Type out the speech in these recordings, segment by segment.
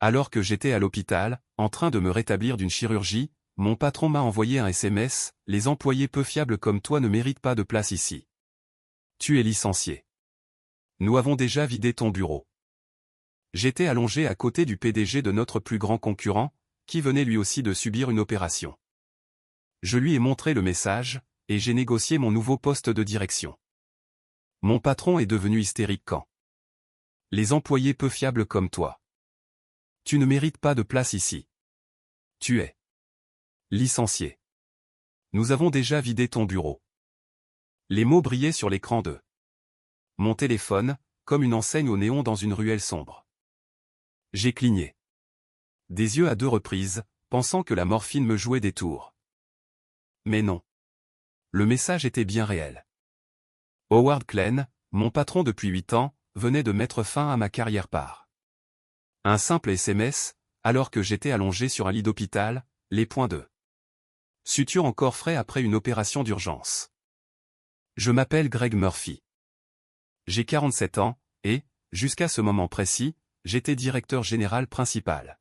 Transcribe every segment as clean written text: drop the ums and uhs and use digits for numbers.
Alors que j'étais à l'hôpital, en train de me rétablir d'une chirurgie, mon patron m'a envoyé un SMS, « Les employés peu fiables comme toi ne méritent pas de place ici. Tu es licencié. Nous avons déjà vidé ton bureau. » J'étais allongé à côté du PDG de notre plus grand concurrent, qui venait lui aussi de subir une opération. Je lui ai montré le message, et j'ai négocié mon nouveau poste de direction. Mon patron est devenu hystérique quand. Les employés peu fiables comme toi. Tu ne mérites pas de place ici. Tu es licencié. Nous avons déjà vidé ton bureau. Les mots brillaient sur l'écran de mon téléphone, comme une enseigne au néon dans une ruelle sombre. J'ai cligné des yeux à 2 reprises, pensant que la morphine me jouait des tours. Mais non. Le message était bien réel. Howard Klein, mon patron depuis 8 ans, venait de mettre fin à ma carrière par un simple SMS, alors que j'étais allongé sur un lit d'hôpital, les points de suture encore frais après une opération d'urgence. Je m'appelle Greg Murphy. J'ai 47 ans, et, jusqu'à ce moment précis, j'étais directeur général principal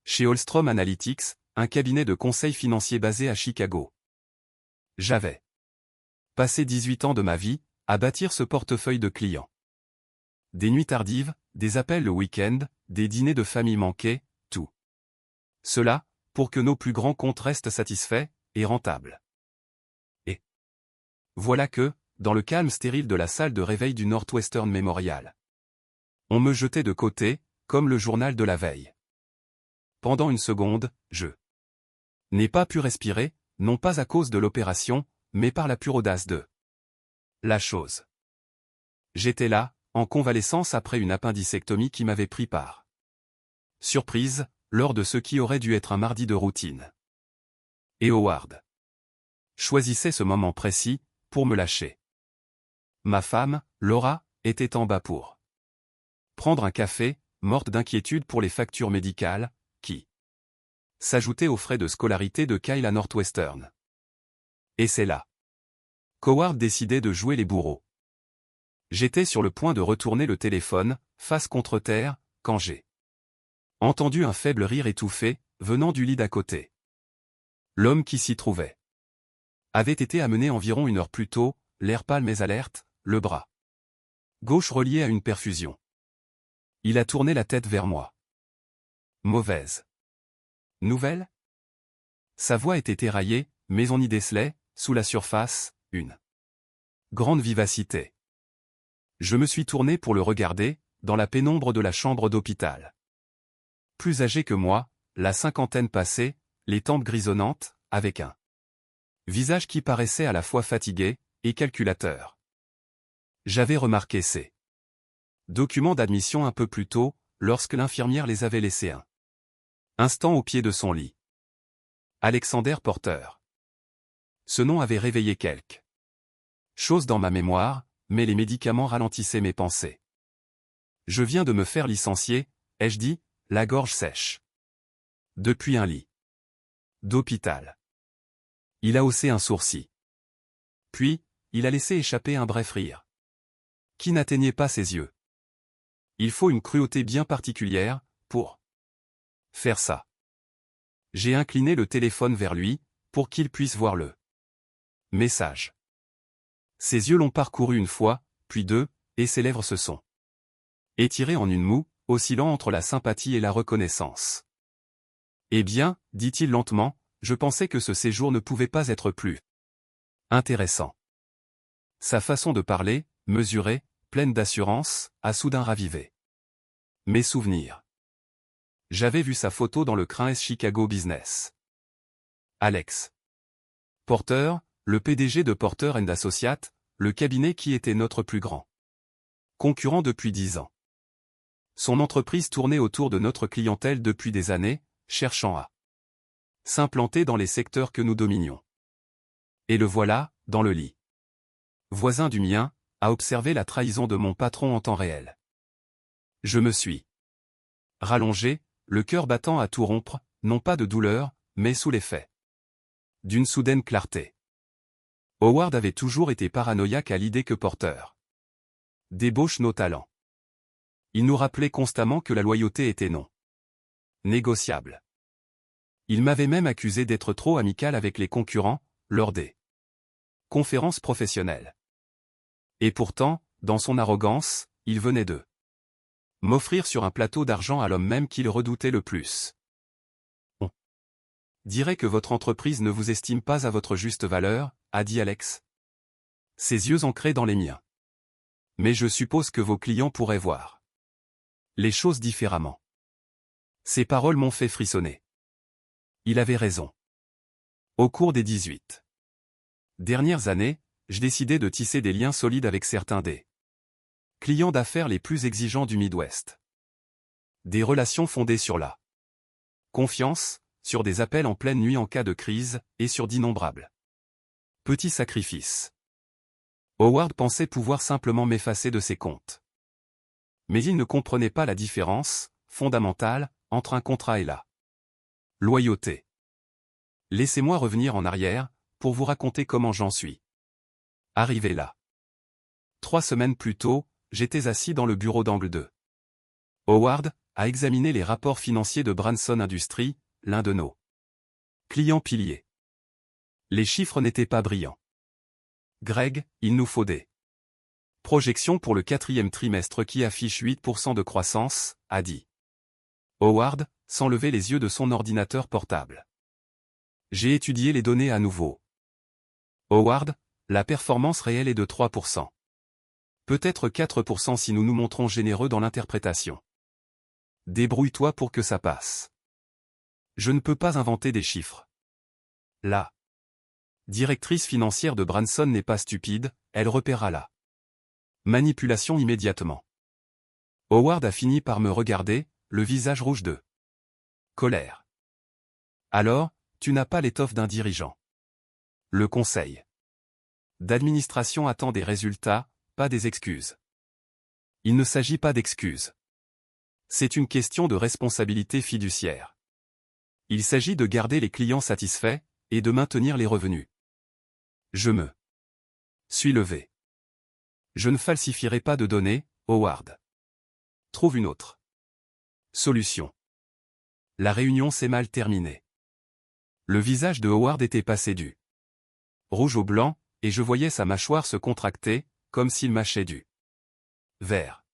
chez Holstrom Analytics, un cabinet de conseil financier basé à Chicago. J'avais passé 18 ans de ma vie à bâtir ce portefeuille de clients. Des nuits tardives, des appels le week-end, des dîners de famille manqués, tout cela, pour que nos plus grands comptes restent satisfaits et rentables. Et voilà que, dans le calme stérile de la salle de réveil du Northwestern Memorial, on me jetait de côté, comme le journal de la veille. Pendant une seconde, je n'ai pas pu respirer, non pas à cause de l'opération, mais par la pure audace de la chose. J'étais là, en convalescence après une appendicectomie qui m'avait pris par surprise, lors de ce qui aurait dû être un mardi de routine. Et Howard choisissait ce moment précis, pour me lâcher. Ma femme, Laura, était en bas pour prendre un café, morte d'inquiétude pour les factures médicales, qui s'ajoutaient aux frais de scolarité de Kyle à Northwestern. Et c'est là qu'Howard décidait de jouer les bourreaux. J'étais sur le point de retourner le téléphone, face contre terre, quand j'ai entendu un faible rire étouffé, venant du lit d'à côté. L'homme qui s'y trouvait avait été amené environ 1 heure plus tôt, l'air pâle mais alerte, le bras gauche relié à une perfusion. Il a tourné la tête vers moi. Mauvaise nouvelle? Sa voix était éraillée, mais on y décelait, sous la surface, une grande vivacité. Je me suis tourné pour le regarder, dans la pénombre de la chambre d'hôpital. Plus âgé que moi, la cinquantaine passée, les tempes grisonnantes, avec un visage qui paraissait à la fois fatigué et calculateur. J'avais remarqué ces documents d'admission un peu plus tôt, lorsque l'infirmière les avait laissés un instant au pied de son lit. Alexander Porter. Ce nom avait réveillé quelque chose dans ma mémoire, mais les médicaments ralentissaient mes pensées. Je viens de me faire licencier, ai-je dit, la gorge sèche. Depuis un lit d'hôpital. Il a haussé un sourcil. Puis, il a laissé échapper un bref rire, qui n'atteignait pas ses yeux. Il faut une cruauté bien particulière pour faire ça. J'ai incliné le téléphone vers lui, pour qu'il puisse voir le message. Ses yeux l'ont parcouru une fois, puis 2, et ses lèvres se sont étirées en une moue, oscillant entre la sympathie et la reconnaissance. Eh bien, dit-il lentement, je pensais que ce séjour ne pouvait pas être plus intéressant. Sa façon de parler, mesurée, pleine d'assurance, a soudain ravivé mes souvenirs. J'avais vu sa photo dans le Crain's Chicago Business. Alex Porter, le PDG de Porter & Associates, le cabinet qui était notre plus grand concurrent depuis 10 ans. Son entreprise tournait autour de notre clientèle depuis des années, cherchant à s'implanter dans les secteurs que nous dominions. Et le voilà, dans le lit voisin du mien, à observer la trahison de mon patron en temps réel. Je me suis rallongé, le cœur battant à tout rompre, non pas de douleur, mais sous l'effet d'une soudaine clarté. Howard avait toujours été paranoïaque à l'idée que Porter débauche nos talents. Il nous rappelait constamment que la loyauté était non Négociable. Il m'avait même accusé d'être trop amical avec les concurrents, lors des conférences professionnelles. Et pourtant, dans son arrogance, il venait de m'offrir sur un plateau d'argent à l'homme même qu'il redoutait le plus. On dirait que votre entreprise ne vous estime pas à votre juste valeur, a dit Alex. Ses yeux ancrés dans les miens. Mais je suppose que vos clients pourraient voir les choses différemment. Ces paroles m'ont fait frissonner. Il avait raison. Au cours des 18 dernières années, je décidais de tisser des liens solides avec certains des clients d'affaires les plus exigeants du Midwest. Des relations fondées sur la confiance, sur des appels en pleine nuit en cas de crise, et sur d'innombrables petits sacrifices. Howard pensait pouvoir simplement m'effacer de ses comptes. Mais il ne comprenait pas la différence, fondamentale, entre un contrat et la loyauté. Laissez-moi revenir en arrière, pour vous raconter comment j'en suis arrivé là. 3 semaines plus tôt, j'étais assis dans le bureau d'angle de Howard, à examiner les rapports financiers de Branson Industries, l'un de nos clients piliers. Les chiffres n'étaient pas brillants. Greg, il nous faut des projections pour le 4e trimestre qui affichent 8% de croissance, a dit Howard, sans lever les yeux de son ordinateur portable. J'ai étudié les données à nouveau. Howard, la performance réelle est de 3%. Peut-être 4% si nous nous montrons généreux dans l'interprétation. Débrouille-toi pour que ça passe. Je ne peux pas inventer des chiffres. La directrice financière de Branson n'est pas stupide, elle repérera la manipulation immédiatement. Howard a fini par me regarder, le visage rouge de colère. Alors, tu n'as pas l'étoffe d'un dirigeant. Le conseil d'administration attend des résultats, pas des excuses. Il ne s'agit pas d'excuses. C'est une question de responsabilité fiduciaire. Il s'agit de garder les clients satisfaits, et de maintenir les revenus. Je me suis levé. Je ne falsifierai pas de données, Howard. Trouve une autre solution. La réunion s'est mal terminée. Le visage de Howard était passé du rouge au blanc, et je voyais sa mâchoire se contracter, comme s'il mâchait du verre.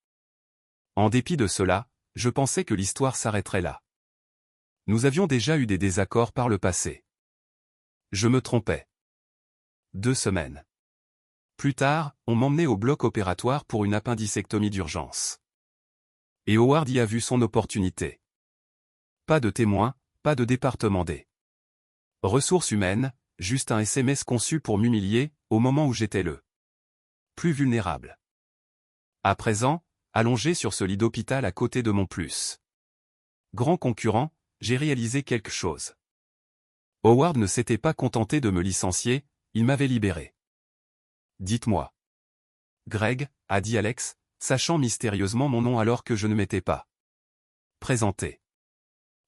En dépit de cela, je pensais que l'histoire s'arrêterait là. Nous avions déjà eu des désaccords par le passé. Je me trompais. 2 semaines plus tard, on m'emmenait au bloc opératoire pour une appendicectomie d'urgence. Et Howard y a vu son opportunité. Pas de témoin, pas de département des ressources humaines, juste un SMS conçu pour m'humilier, au moment où j'étais le plus vulnérable. À présent, allongé sur ce lit d'hôpital à côté de mon plus grand concurrent, j'ai réalisé quelque chose. Howard ne s'était pas contenté de me licencier, il m'avait libéré. Dites-moi. Greg, a dit Alex, sachant mystérieusement mon nom alors que je ne m'étais pas présenté.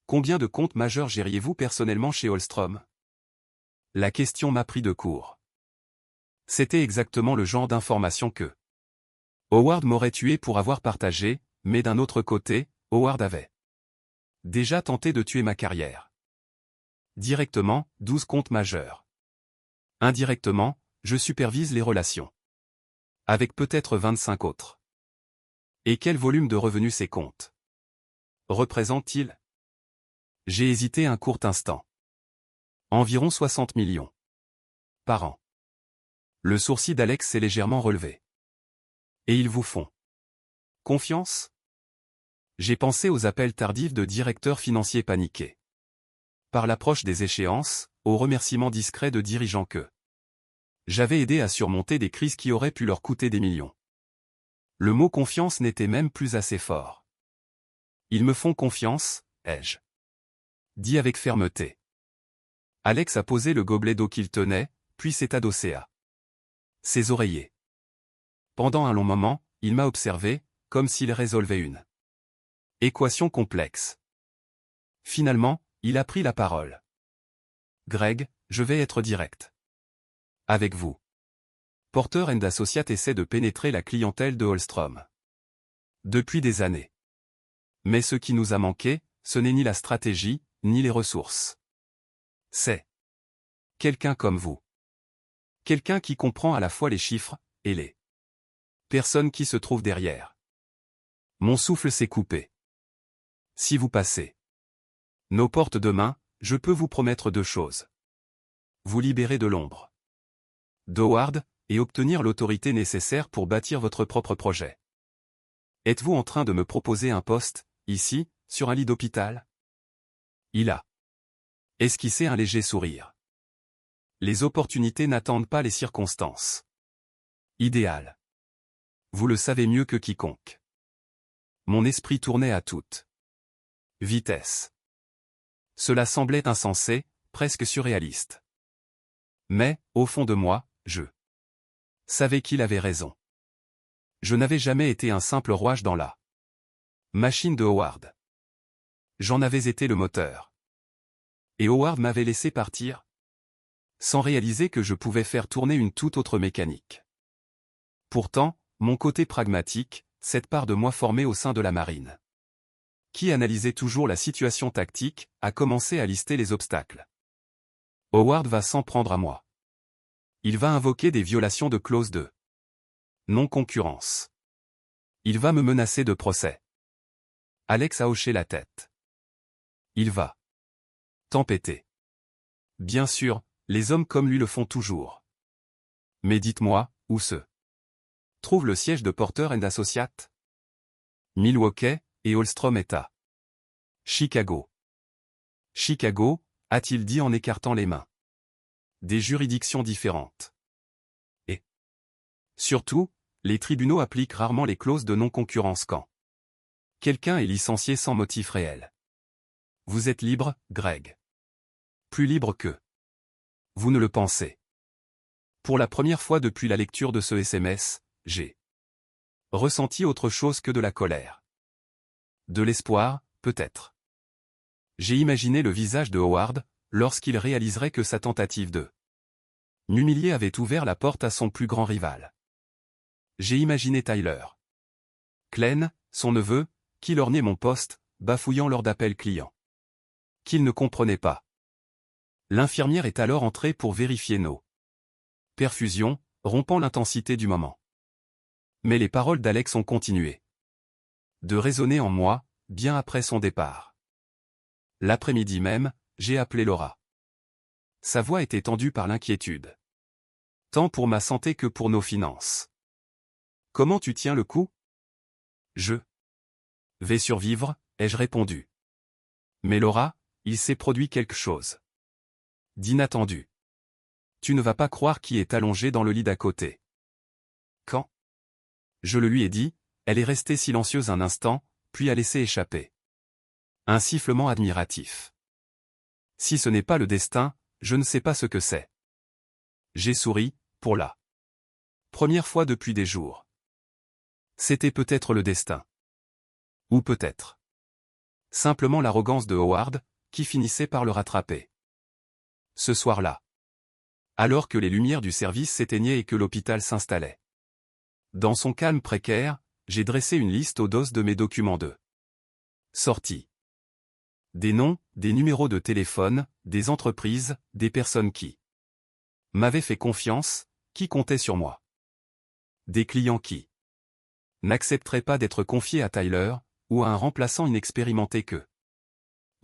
Combien de comptes majeurs gériez-vous personnellement chez Holstrom? La question m'a pris de court. C'était exactement le genre d'information que Howard m'aurait tué pour avoir partagé, mais d'un autre côté, Howard avait déjà tenté de tuer ma carrière. Directement, 12 comptes majeurs. Indirectement, je supervise les relations avec peut-être 25 autres. Et quel volume de revenus ces comptes représentent-ils? J'ai hésité un court instant. Environ 60 millions par an. Le sourcil d'Alex s'est légèrement relevé. Et ils vous font confiance? J'ai pensé aux appels tardifs de directeurs financiers paniqués par l'approche des échéances, aux remerciements discrets de dirigeants que j'avais aidé à surmonter des crises qui auraient pu leur coûter des millions. Le mot confiance n'était même plus assez fort. Ils me font confiance, ai-je dit avec fermeté. Alex a posé le gobelet d'eau qu'il tenait, puis s'est adossé à ses oreillers. Pendant un long moment, il m'a observé, comme s'il résolvait une équation complexe. Finalement, il a pris la parole. Greg, je vais être direct avec vous. Porter & Associates essaie de pénétrer la clientèle de Holstrom depuis des années. Mais ce qui nous a manqué, ce n'est ni la stratégie, ni les ressources. C'est quelqu'un comme vous. Quelqu'un qui comprend à la fois les chiffres et les personnes qui se trouvent derrière. Mon souffle s'est coupé. Si vous passez nos portes demain, je peux vous promettre 2 choses. Vous libérer de l'ombre d'Howard et obtenir l'autorité nécessaire pour bâtir votre propre projet. Êtes-vous en train de me proposer un poste, ici, sur un lit d'hôpital? Il a esquissé un léger sourire. Les opportunités n'attendent pas les circonstances idéales. Vous le savez mieux que quiconque. Mon esprit tournait à toute vitesse. Cela semblait insensé, presque surréaliste. Mais, au fond de moi, je savais qu'il avait raison. Je n'avais jamais été un simple rouage dans la machine de Howard. J'en avais été le moteur. Et Howard m'avait laissé partir, sans réaliser que je pouvais faire tourner une toute autre mécanique. Pourtant, mon côté pragmatique, cette part de moi formée au sein de la marine, qui analysait toujours la situation tactique, a commencé à lister les obstacles. Howard va s'en prendre à moi. Il va invoquer des violations de clauses de non-concurrence. Il va me menacer de procès. Alex a hoché la tête. Il va tempêter. Bien sûr, les hommes comme lui le font toujours. Mais dites-moi, où se trouve le siège de Porter & Associates? Milwaukee, et Holstrom est à Chicago. Chicago, a-t-il dit en écartant les mains. Des juridictions différentes. Et surtout, les tribunaux appliquent rarement les clauses de non-concurrence quand quelqu'un est licencié sans motif réel. Vous êtes libre, Greg. Plus libre que vous ne le pensez. Pour la première fois depuis la lecture de ce SMS, j'ai ressenti autre chose que de la colère. De l'espoir, peut-être. J'ai imaginé le visage de Howard, lorsqu'il réaliserait que sa tentative de m'humilier avait ouvert la porte à son plus grand rival. J'ai imaginé Tyler Klein, son neveu, qui lorgnait mon poste, bafouillant lors d'appels clients qu'il ne comprenait pas. L'infirmière est alors entrée pour vérifier nos perfusions, rompant l'intensité du moment. Mais les paroles d'Alex ont continué de résonner en moi, bien après son départ. L'après-midi même, j'ai appelé Laura. Sa voix était tendue par l'inquiétude. Tant pour ma santé que pour nos finances. Comment tu tiens le coup? Je vais survivre, ai-je répondu. Mais Laura, il s'est produit quelque chose d'inattendu. Tu ne vas pas croire qui est allongé dans le lit d'à côté. Quand je le lui ai dit, elle est restée silencieuse un instant, puis a laissé échapper un sifflement admiratif. Si ce n'est pas le destin, je ne sais pas ce que c'est. J'ai souri, pour la première fois depuis des jours. C'était peut-être le destin. Ou peut-être simplement l'arrogance de Howard, qui finissait par le rattraper. Ce soir-là, alors que les lumières du service s'éteignaient et que l'hôpital s'installait. Dans son calme précaire, j'ai dressé une liste aux doses de mes documents de sortie. Des noms, des numéros de téléphone, des entreprises, des personnes qui m'avaient fait confiance, qui comptaient sur moi. Des clients qui n'accepteraient pas d'être confiés à Tyler, ou à un remplaçant inexpérimenté que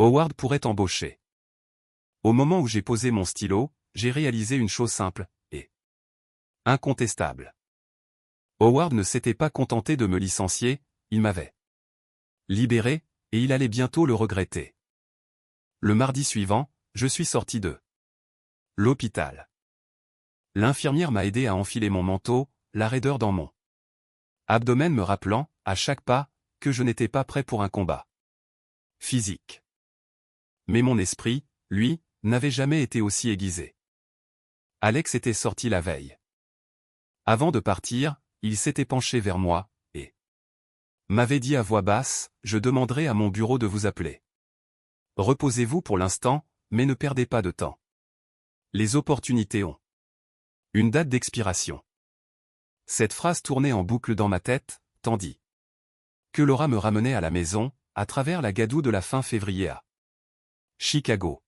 Howard pourrait embaucher. Au moment où j'ai posé mon stylo, j'ai réalisé une chose simple, et incontestable. Howard ne s'était pas contenté de me licencier, il m'avait libéré, et il allait bientôt le regretter. Le mardi suivant, je suis sorti de l'hôpital. L'infirmière m'a aidé à enfiler mon manteau, la raideur dans mon abdomen me rappelant, à chaque pas, que je n'étais pas prêt pour un combat physique. Mais mon esprit, lui, n'avait jamais été aussi aiguisé. Alex était sorti la veille. Avant de partir, il s'était penché vers moi, et m'avait dit à voix basse, « Je demanderai à mon bureau de vous appeler. Reposez-vous pour l'instant, mais ne perdez pas de temps. Les opportunités ont une date d'expiration. » Cette phrase tournait en boucle dans ma tête, tandis que Laura me ramenait à la maison, à travers la gadoue de la fin février à Chicago.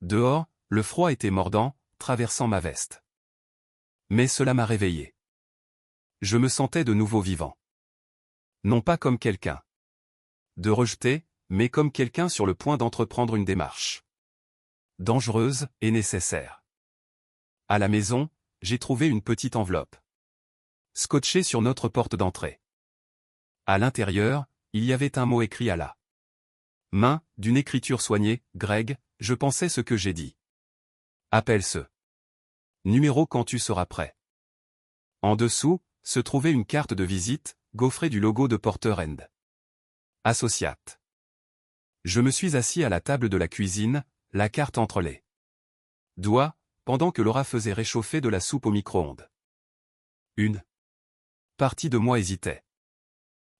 Dehors, le froid était mordant, traversant ma veste. Mais cela m'a réveillé. Je me sentais de nouveau vivant. Non pas comme quelqu'un de rejeté, mais comme quelqu'un sur le point d'entreprendre une démarche dangereuse et nécessaire. À la maison, j'ai trouvé une petite enveloppe scotchée sur notre porte d'entrée. À l'intérieur, il y avait un mot écrit à la main, d'une écriture soignée. Greg, je pensais ce que j'ai dit. Appelle ce numéro quand tu seras prêt. En dessous, se trouvait une carte de visite, gaufrée du logo de Porter & Associates. Je me suis assis à la table de la cuisine, la carte entre les doigts, pendant que Laura faisait réchauffer de la soupe au micro-ondes. Une partie de moi hésitait.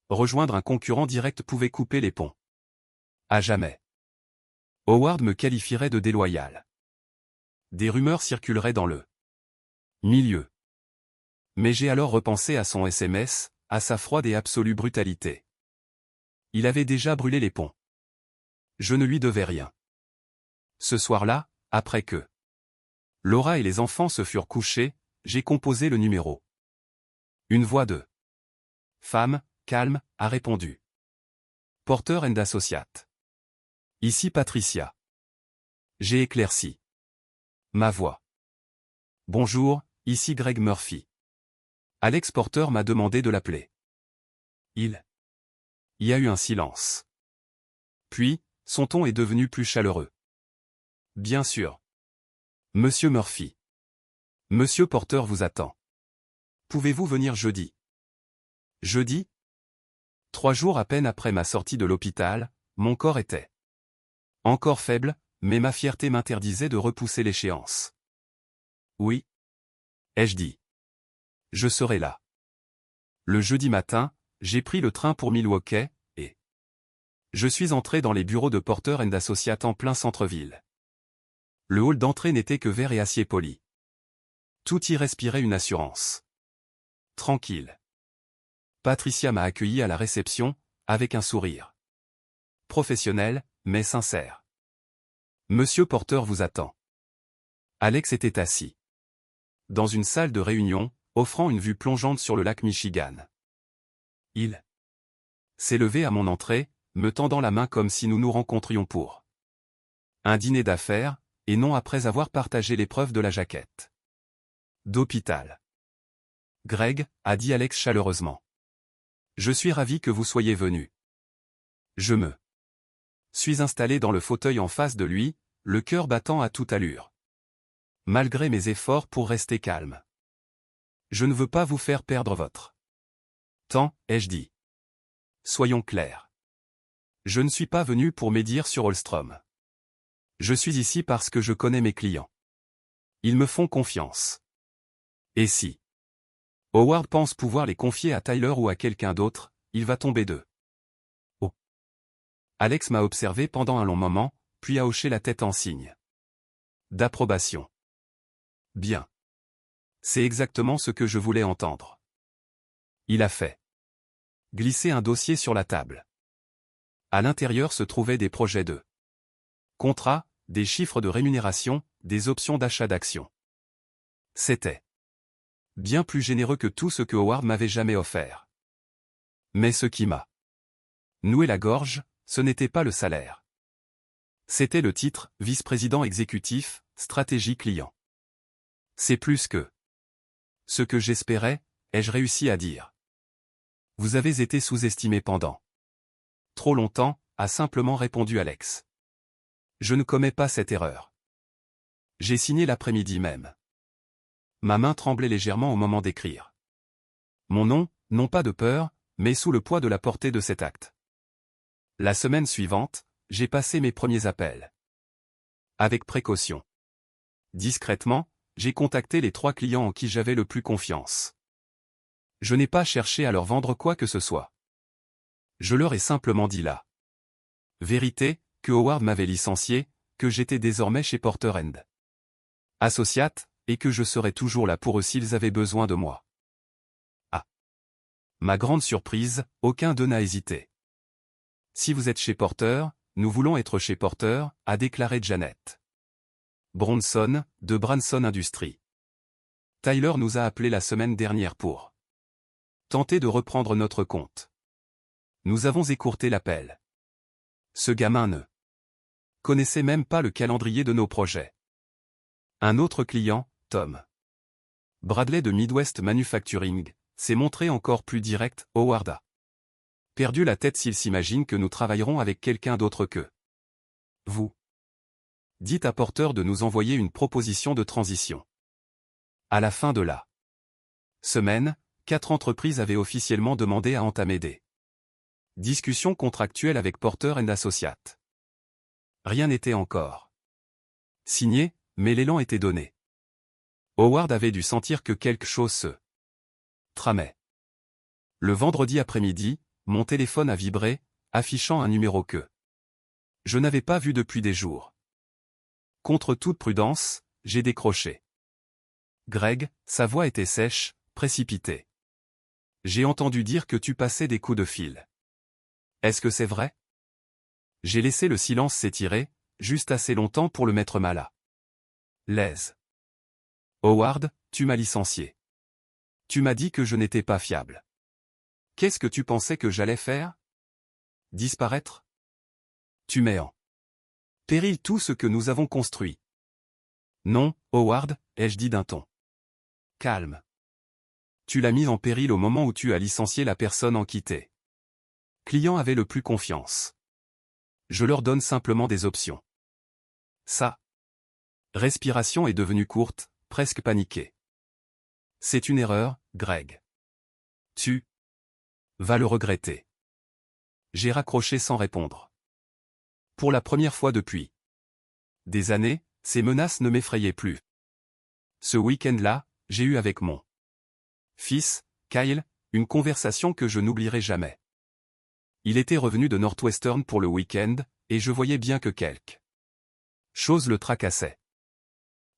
Rejoindre un concurrent direct pouvait couper les ponts. À jamais. Howard me qualifierait de déloyal. Des rumeurs circuleraient dans le milieu. Mais j'ai alors repensé à son SMS, à sa froide et absolue brutalité. Il avait déjà brûlé les ponts. Je ne lui devais rien. Ce soir-là, après que Laura et les enfants se furent couchés, j'ai composé le numéro. Une voix de femme, calme, a répondu. Porter & Associates. Ici Patricia. J'ai éclairci ma voix. Bonjour, ici Greg Murphy. Alex Porter m'a demandé de l'appeler. Il y a eu un silence. Puis, son ton est devenu plus chaleureux. Bien sûr. Monsieur Murphy. Monsieur Porter vous attend. Pouvez-vous venir jeudi? Jeudi? 3 jours à peine après ma sortie de l'hôpital, mon corps était encore faible, mais ma fierté m'interdisait de repousser l'échéance. Oui. Ai-je dit. Je serai là. Le jeudi matin, j'ai pris le train pour Milwaukee, et je suis entré dans les bureaux de Porter & Associates en plein centre-ville. Le hall d'entrée n'était que verre et acier poli. Tout y respirait une assurance. Tranquille. Patricia m'a accueilli à la réception, avec un sourire. Professionnel, mais sincère. Monsieur Porter vous attend. Alex était assis dans une salle de réunion, offrant une vue plongeante sur le lac Michigan. Il s'est levé à mon entrée, me tendant la main comme si nous nous rencontrions pour un dîner d'affaires, et non après avoir partagé l'épreuve de la jaquette d'hôpital. Greg, a dit Alex chaleureusement. Je suis ravi que vous soyez venu. Je me suis installé dans le fauteuil en face de lui, le cœur battant à toute allure. Malgré mes efforts pour rester calme. Je ne veux pas vous faire perdre votre temps, ai-je dit. Soyons clairs. Je ne suis pas venu pour médire sur Holstrom. Je suis ici parce que je connais mes clients. Ils me font confiance. Et si Howard pense pouvoir les confier à Tyler ou à quelqu'un d'autre, il va tomber de haut. Alex m'a observé pendant un long moment, puis a hoché la tête en signe d'approbation. Bien. C'est exactement ce que je voulais entendre. Il a fait glisser un dossier sur la table. À l'intérieur se trouvaient des projets de contrat, des chiffres de rémunération, des options d'achat d'actions. C'était bien plus généreux que tout ce que Howard m'avait jamais offert. Mais ce qui m'a noué la gorge, ce n'était pas le salaire. C'était le titre, vice-président exécutif, stratégie client. C'est plus que ce que j'espérais, ai-je réussi à dire. Vous avez été sous-estimé pendant trop longtemps, a simplement répondu Alex. Je ne commets pas cette erreur. J'ai signé l'après-midi même. Ma main tremblait légèrement au moment d'écrire. Mon nom, non pas de peur, mais sous le poids de la portée de cet acte. La semaine suivante, j'ai passé mes premiers appels. Avec précaution. Discrètement, j'ai contacté les 3 clients en qui j'avais le plus confiance. Je n'ai pas cherché à leur vendre quoi que ce soit. Je leur ai simplement dit la vérité, que Howard m'avait licencié, que j'étais désormais chez Porter & Associates, et que je serais toujours là pour eux s'ils avaient besoin de moi. À ma grande surprise, aucun d'eux n'a hésité. Si vous êtes chez Porter, nous voulons être chez Porter, a déclaré Janet Bronson, de Branson Industries. Tyler nous a appelé la semaine dernière pour tenter de reprendre notre compte. Nous avons écourté l'appel. Ce gamin ne connaissait même pas le calendrier de nos projets. Un autre client, Tom Bradley de Midwest Manufacturing, s'est montré encore plus direct. Howard a perdu la tête s'il s'imagine que nous travaillerons avec quelqu'un d'autre que vous. Dites à Porter de nous envoyer une proposition de transition. À la fin de la semaine, 4 entreprises avaient officiellement demandé à entamer des discussions contractuelles avec Porter & Associates. Rien n'était encore signé, mais l'élan était donné. Howard avait dû sentir que quelque chose se tramait. Le vendredi après-midi, mon téléphone a vibré, affichant un numéro que je n'avais pas vu depuis des jours. Contre toute prudence, j'ai décroché. Greg, sa voix était sèche, précipitée. J'ai entendu dire que tu passais des coups de fil. Est-ce que c'est vrai? J'ai laissé le silence s'étirer, juste assez longtemps pour le mettre mal à l'aise. Howard, tu m'as licencié. Tu m'as dit que je n'étais pas fiable. Qu'est-ce que tu pensais que j'allais faire? Disparaître? Tu mets en péril tout ce que nous avons construit. Non, Howard, ai-je dit d'un ton calme. Tu l'as mis en péril au moment où tu as licencié la personne en qui tes clients avaient le plus confiance. Je leur donne simplement des options. Sa respiration est devenue courte, presque paniquée. C'est une erreur, Greg. Tu vas le regretter. J'ai raccroché sans répondre. Pour la première fois depuis des années, ces menaces ne m'effrayaient plus. Ce week-end-là, j'ai eu avec mon fils, Kyle, une conversation que je n'oublierai jamais. Il était revenu de Northwestern pour le week-end, et je voyais bien que quelque chose le tracassait.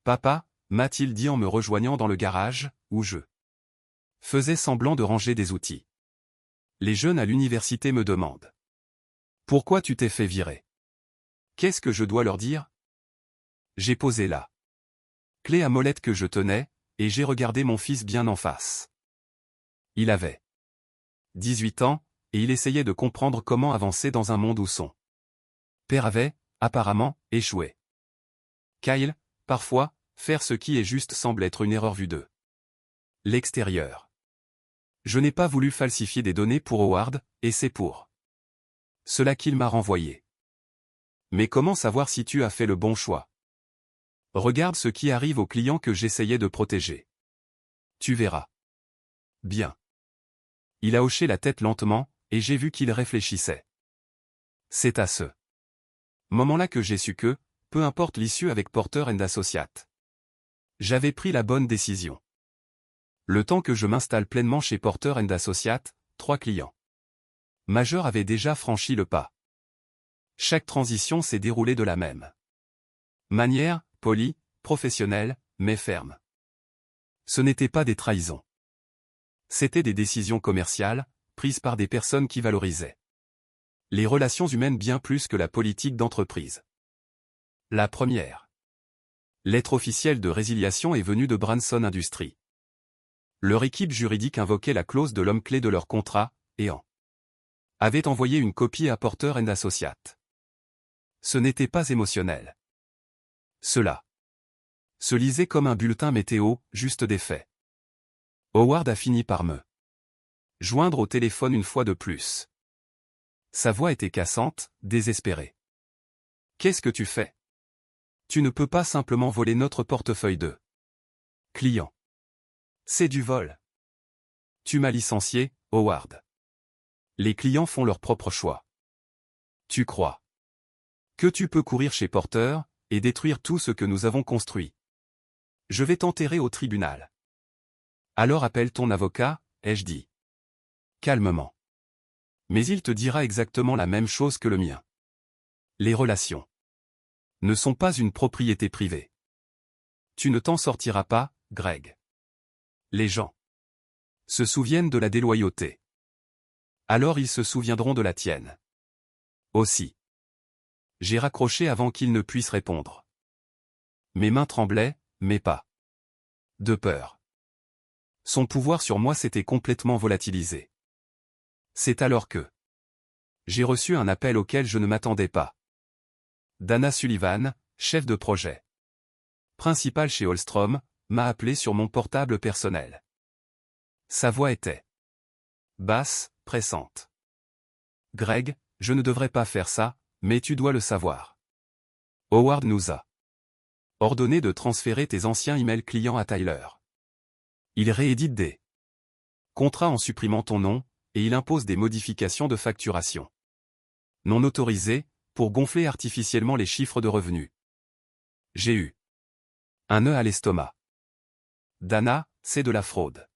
Papa, m'a-t-il dit en me rejoignant dans le garage, où je faisais semblant de ranger des outils. Les jeunes à l'université me demandent. Pourquoi tu t'es fait virer? Qu'est-ce que je dois leur dire? J'ai posé la clé à molette que je tenais, et j'ai regardé mon fils bien en face. Il avait 18 ans, et il essayait de comprendre comment avancer dans un monde où son père avait, apparemment, échoué. Kyle, parfois, faire ce qui est juste semble être une erreur vue de l'extérieur. Je n'ai pas voulu falsifier des données pour Howard, et c'est pour cela qu'il m'a renvoyé. Mais comment savoir si tu as fait le bon choix? Regarde ce qui arrive aux clients que j'essayais de protéger. Tu verras. Bien. Il a hoché la tête lentement, et j'ai vu qu'il réfléchissait. C'est à ce moment-là que j'ai su que, peu importe l'issue avec Porter & Associates, j'avais pris la bonne décision. Le temps que je m'installe pleinement chez Porter & Associates, 3 clients majeurs avaient déjà franchi le pas. Chaque transition s'est déroulée de la même manière, polie, professionnelle, mais ferme. Ce n'étaient pas des trahisons. C'étaient des décisions commerciales, prises par des personnes qui valorisaient les relations humaines bien plus que la politique d'entreprise. La première lettre officielle de résiliation est venue de Branson Industries. Leur équipe juridique invoquait la clause de l'homme clé de leur contrat, et en avait envoyé une copie à Porter & Associates. Ce n'était pas émotionnel. Cela se lisait comme un bulletin météo, juste des faits. Howard a fini par me joindre au téléphone une fois de plus. Sa voix était cassante, désespérée. Qu'est-ce que tu fais? Tu ne peux pas simplement voler notre portefeuille de clients. C'est du vol. Tu m'as licencié, Howard. Les clients font leur propre choix. Tu crois que tu peux courir chez Porter et détruire tout ce que nous avons construit? Je vais t'enterrer au tribunal. Alors appelle ton avocat, ai-je dit. Calmement. Mais il te dira exactement la même chose que le mien. Les relations ne sont pas une propriété privée. Tu ne t'en sortiras pas, Greg. Les gens se souviennent de la déloyauté. Alors ils se souviendront de la tienne. Aussi. J'ai raccroché avant qu'il ne puisse répondre. Mes mains tremblaient, mais pas de peur. Son pouvoir sur moi s'était complètement volatilisé. C'est alors que j'ai reçu un appel auquel je ne m'attendais pas. Dana Sullivan, chef de projet principal chez Holstrom, m'a appelé sur mon portable personnel. Sa voix était basse, pressante. Greg, je ne devrais pas faire ça, mais tu dois le savoir. Howard nous a ordonné de transférer tes anciens emails clients à Tyler. Il réédite des contrats en supprimant ton nom, et il impose des modifications de facturation non autorisées, pour gonfler artificiellement les chiffres de revenus. J'ai eu un nœud à l'estomac. Dana, c'est de la fraude.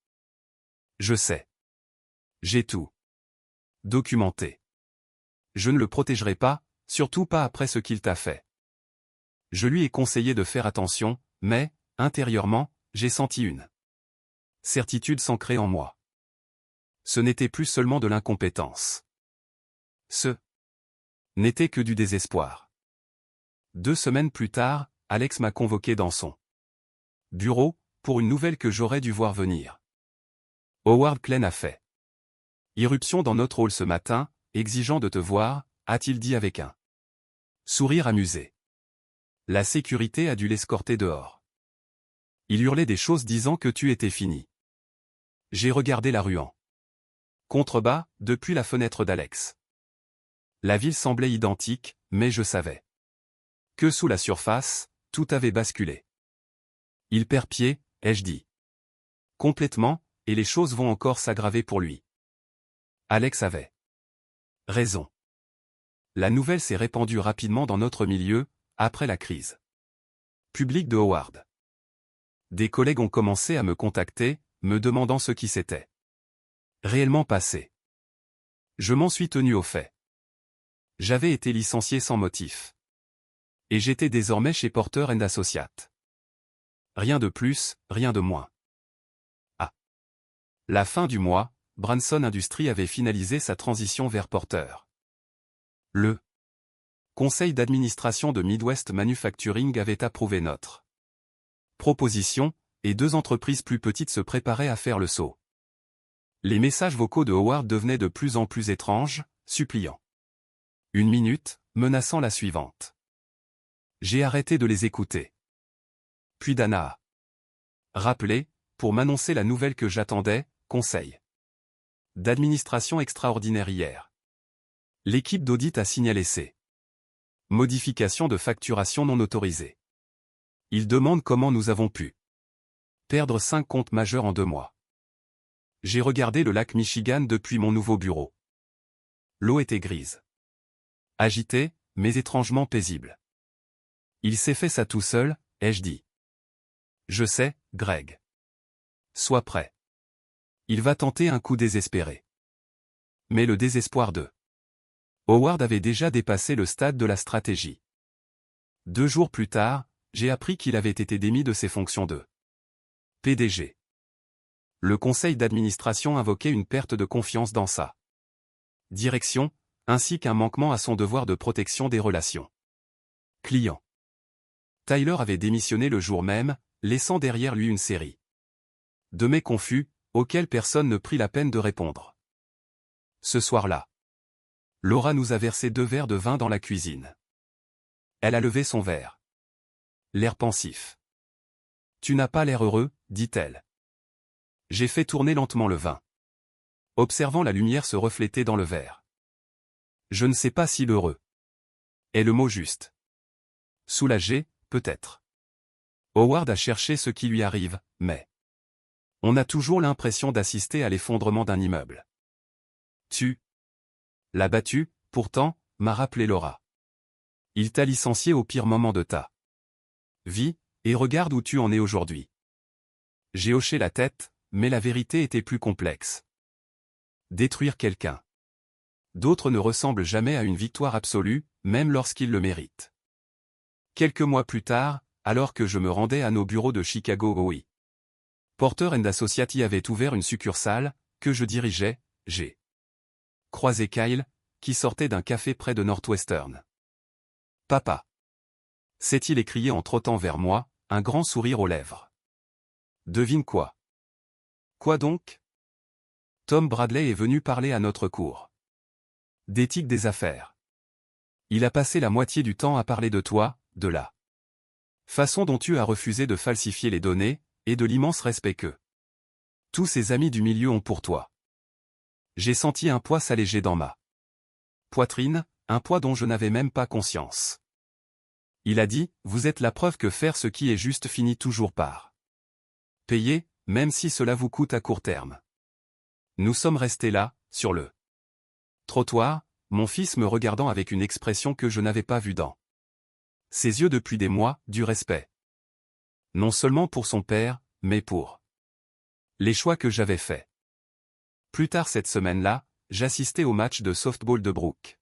Je sais. J'ai tout documenté. Je ne le protégerai pas, surtout pas après ce qu'il t'a fait. Je lui ai conseillé de faire attention, mais, intérieurement, j'ai senti une certitude s'ancrer en moi. Ce n'était plus seulement de l'incompétence. Ce n'était que du désespoir. 2 semaines plus tard, Alex m'a convoqué dans son bureau, pour une nouvelle que j'aurais dû voir venir. Howard Klein a fait irruption dans notre hall ce matin, exigeant de te voir, a-t-il dit avec un sourire amusé. La sécurité a dû l'escorter dehors. Il hurlait des choses disant que tu étais fini. J'ai regardé la rue en contrebas, depuis la fenêtre d'Alex. La ville semblait identique, mais je savais que sous la surface, tout avait basculé. Il perd pied, ai-je dit. Complètement, et les choses vont encore s'aggraver pour lui. Alex avait raison. La nouvelle s'est répandue rapidement dans notre milieu, après la crise publique de Howard. Des collègues ont commencé à me contacter, me demandant ce qui s'était réellement passé. Je m'en suis tenu au fait. J'avais été licencié sans motif. Et j'étais désormais chez Porter & Associates. Rien de plus, rien de moins. À la fin du mois, Branson Industries avait finalisé sa transition vers Porter. Le conseil d'administration de Midwest Manufacturing avait approuvé notre proposition, et 2 entreprises plus petites se préparaient à faire le saut. Les messages vocaux de Howard devenaient de plus en plus étranges, suppliants. 1 minute, menaçant la suivante. J'ai arrêté de les écouter. Puis Dana a rappelé, pour m'annoncer la nouvelle que j'attendais, conseil d'administration extraordinaire hier. L'équipe d'audit a signalé ces modifications de facturation non autorisées. Ils demandent comment nous avons pu perdre 5 comptes majeurs en 2 mois. J'ai regardé le lac Michigan depuis mon nouveau bureau. L'eau était grise. Agitée, mais étrangement paisible. Il s'est fait ça tout seul, ai-je dit. Je sais, Greg. Sois prêt. Il va tenter un coup désespéré. Mais le désespoir de Howard avait déjà dépassé le stade de la stratégie. 2 jours plus tard, j'ai appris qu'il avait été démis de ses fonctions de PDG. Le conseil d'administration invoquait une perte de confiance dans sa direction, ainsi qu'un manquement à son devoir de protection des relations clients. Tyler avait démissionné le jour même, laissant derrière lui une série de mails confus, auxquels personne ne prit la peine de répondre. Ce soir-là, Laura nous a versé 2 verres de vin dans la cuisine. Elle a levé son verre. L'air pensif. Tu n'as pas l'air heureux, dit-elle. J'ai fait tourner lentement le vin, observant la lumière se refléter dans le verre. Je ne sais pas si l'heureux est le mot juste. Soulagé, peut-être. Howard a cherché ce qui lui arrive, mais on a toujours l'impression d'assister à l'effondrement d'un immeuble. Tu l'as battu, pourtant, m'a rappelé Laura. Il t'a licencié au pire moment de ta vie, et regarde où tu en es aujourd'hui. J'ai hoché la tête, mais la vérité était plus complexe. Détruire quelqu'un d'autre ne ressemble jamais à une victoire absolue, même lorsqu'il le mérite. Quelques mois plus tard, alors que je me rendais à nos bureaux de Chicago, oui. Porter & Associates y avait ouvert une succursale, que je dirigeais, j'ai croisé Kyle, qui sortait d'un café près de Northwestern. « Papa !» s'est-il écrié en trottant vers moi, un grand sourire aux lèvres. « Devine quoi ? » ?»« Quoi donc ? » ?»« Tom Bradley est venu parler à notre cours. D'éthique des affaires. Il a passé la moitié du temps à parler de toi, de la façon dont tu as refusé de falsifier les données, et de l'immense respect que tous ses amis du milieu ont pour toi. J'ai senti un poids s'alléger dans ma poitrine, un poids dont je n'avais même pas conscience. Il a dit, vous êtes la preuve que faire ce qui est juste finit toujours par payer, même si cela vous coûte à court terme. Nous sommes restés là, sur le trottoir, mon fils me regardant avec une expression que je n'avais pas vue dans ses yeux depuis des mois, du respect. Non seulement pour son père, mais pour les choix que j'avais faits. Plus tard cette semaine-là, j'assistais au match de softball de Brooke.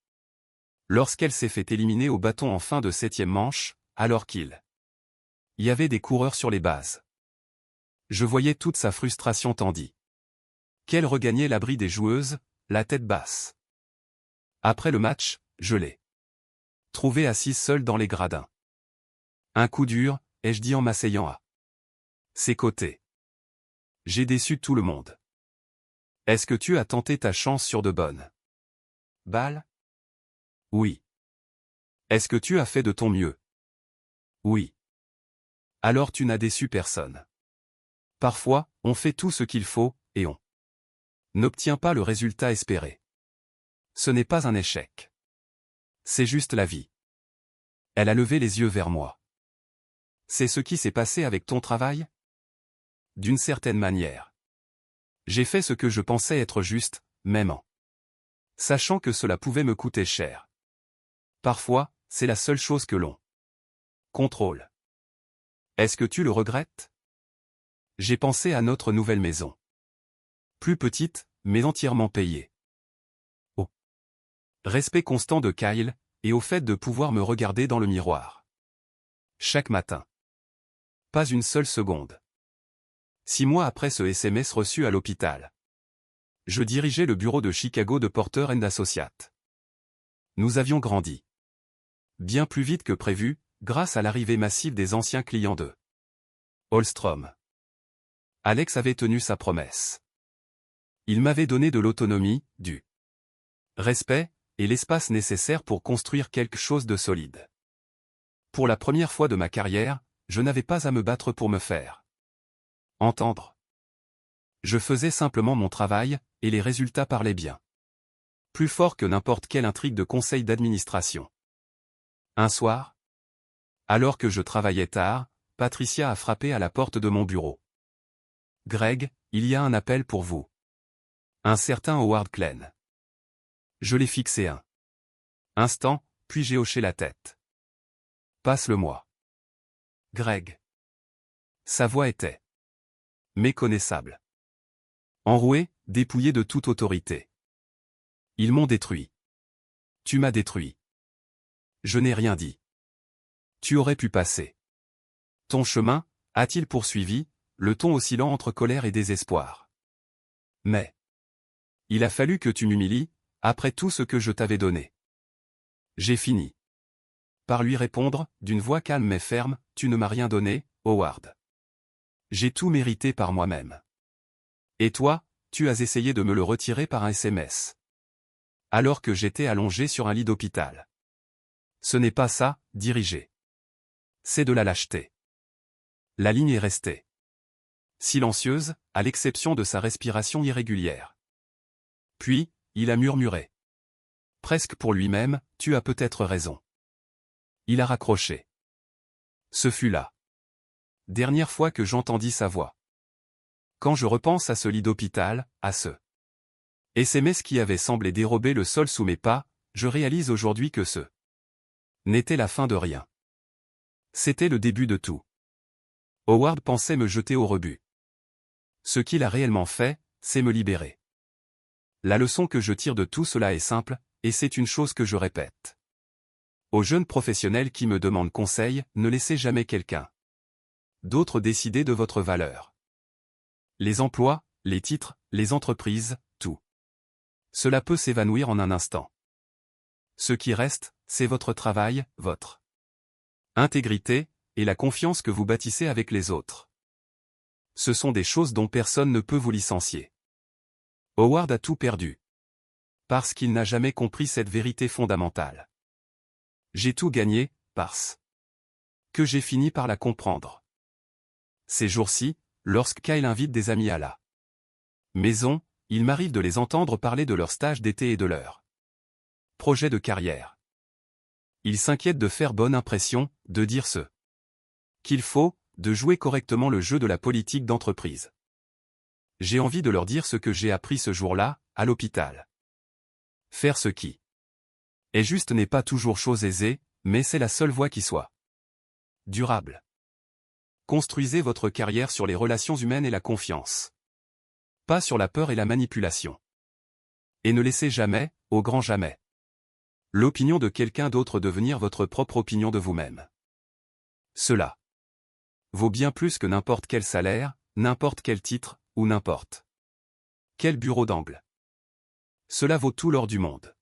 Lorsqu'elle s'est fait éliminer au bâton en fin de 7e manche, alors qu'il y avait des coureurs sur les bases. Je voyais toute sa frustration tandis qu'elle regagnait l'abri des joueuses, la tête basse. Après le match, je l'ai trouvée assise seule dans les gradins. Un coup dur, ai-je dit en m'asseyant à ses côtés. J'ai déçu tout le monde. Est-ce que tu as tenté ta chance sur de bonnes balles? Oui. Est-ce que tu as fait de ton mieux? Oui. Alors tu n'as déçu personne. Parfois, on fait tout ce qu'il faut, et on n'obtient pas le résultat espéré. Ce n'est pas un échec. C'est juste la vie. Elle a levé les yeux vers moi. C'est ce qui s'est passé avec ton travail? D'une certaine manière. J'ai fait ce que je pensais être juste, même en sachant que cela pouvait me coûter cher. Parfois, c'est la seule chose que l'on contrôle. Est-ce que tu le regrettes? J'ai pensé à notre nouvelle maison. Plus petite, mais entièrement payée. Au respect constant de Kyle, et au fait de pouvoir me regarder dans le miroir. Chaque matin. Pas une seule seconde. 6 mois après ce SMS reçu à l'hôpital. Je dirigeais le bureau de Chicago de Porter & Associates. Nous avions grandi. Bien plus vite que prévu, grâce à l'arrivée massive des anciens clients de Holstrom. Alex avait tenu sa promesse. Il m'avait donné de l'autonomie, du respect, et l'espace nécessaire pour construire quelque chose de solide. Pour la première fois de ma carrière, je n'avais pas à me battre pour me faire entendre. Je faisais simplement mon travail, et les résultats parlaient bien. Plus fort que n'importe quelle intrigue de conseil d'administration. Un soir, alors que je travaillais tard, Patricia a frappé à la porte de mon bureau. « Greg, il y a un appel pour vous. » Un certain Howard Klein. Je l'ai fixé un instant, puis j'ai hoché la tête. « Passe-le-moi. » Greg. Sa voix était méconnaissable. Enroué, dépouillé de toute autorité. Ils m'ont détruit. Tu m'as détruit. Je n'ai rien dit. Tu aurais pu passer ton chemin, a-t-il poursuivi, le ton oscillant entre colère et désespoir. Mais il a fallu que tu m'humilies, après tout ce que je t'avais donné. J'ai fini par lui répondre, d'une voix calme mais ferme, tu ne m'as rien donné, Howard. J'ai tout mérité par moi-même. Et toi, tu as essayé de me le retirer par un SMS. Alors que j'étais allongé sur un lit d'hôpital. Ce n'est pas ça, dirigé. C'est de la lâcheté. La ligne est restée silencieuse, à l'exception de sa respiration irrégulière. Puis, il a murmuré. Presque pour lui-même, tu as peut-être raison. Il a raccroché. Ce fut la dernière fois que j'entendis sa voix. Quand je repense à ce lit d'hôpital, à ce SMS qui avait semblé dérober le sol sous mes pas, je réalise aujourd'hui que ce n'était la fin de rien. C'était le début de tout. Howard pensait me jeter au rebut. Ce qu'il a réellement fait, c'est me libérer. La leçon que je tire de tout cela est simple, et c'est une chose que je répète. Aux jeunes professionnels qui me demandent conseil, ne laissez jamais quelqu'un d'autre décider de votre valeur. Les emplois, les titres, les entreprises, tout. Cela peut s'évanouir en un instant. Ce qui reste, c'est votre travail, votre intégrité, et la confiance que vous bâtissez avec les autres. Ce sont des choses dont personne ne peut vous licencier. Howard a tout perdu. Parce qu'il n'a jamais compris cette vérité fondamentale. J'ai tout gagné, parce que j'ai fini par la comprendre. Ces jours-ci, lorsque Kyle invite des amis à la maison, il m'arrive de les entendre parler de leur stage d'été et de leur projet de carrière. Ils s'inquiètent de faire bonne impression, de dire ce qu'il faut, de jouer correctement le jeu de la politique d'entreprise. J'ai envie de leur dire ce que j'ai appris ce jour-là, à l'hôpital. Faire ce qui est juste n'est pas toujours chose aisée, mais c'est la seule voie qui soit durable. Construisez votre carrière sur les relations humaines et la confiance. Pas sur la peur et la manipulation. Et ne laissez jamais, au grand jamais, l'opinion de quelqu'un d'autre devenir votre propre opinion de vous-même. Cela vaut bien plus que n'importe quel salaire, n'importe quel titre, ou n'importe quel bureau d'angle. Cela vaut tout l'or du monde.